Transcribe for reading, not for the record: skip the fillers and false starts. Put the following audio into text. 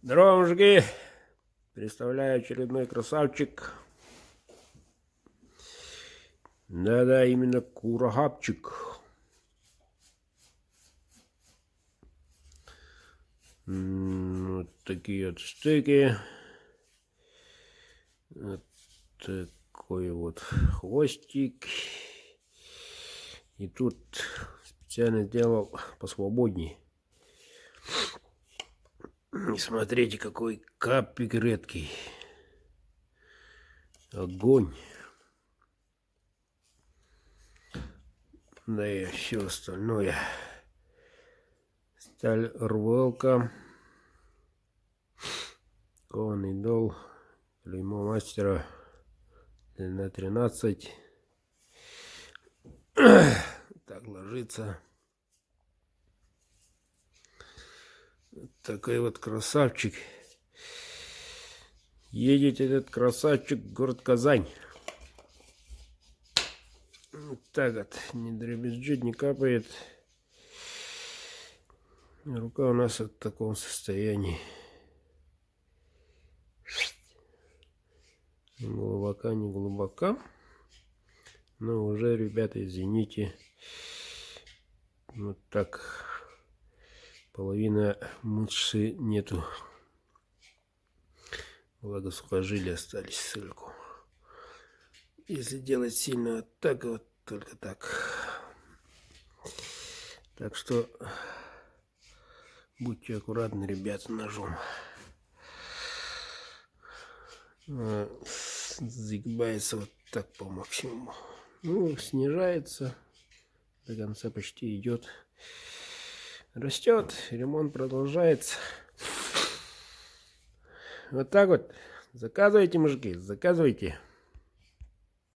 Здорово, мужики! Представляю очередной красавчик. Да-да, именно курагапчик. Вот такие вот стейки. Вот такой вот хвостик. И тут специально сделал посвободней. И смотрите, какой капик редкий. Огонь. Да и все остальное. Сталь рвалка. Кованый дол. Клеймо мастера. Длина 13. Так ложится. Вот такой вот красавчик. Едет этот красавчик в город Казань. Вот так вот. Не дребезжит, не капает. Рука у нас в таком состоянии. Глубока, не глубока. Но уже, ребята, извините. Вот так. Половина мышцы нету. Благо сухожилия остались, ссылку. Если делать сильно вот так вот, только так. Так что будьте аккуратны, ребята, ножом. Загибается вот так по максимуму. Ну, снижается. До конца почти идет. Растет. Ремонт продолжается. Вот так вот. Заказывайте, мужики, заказывайте.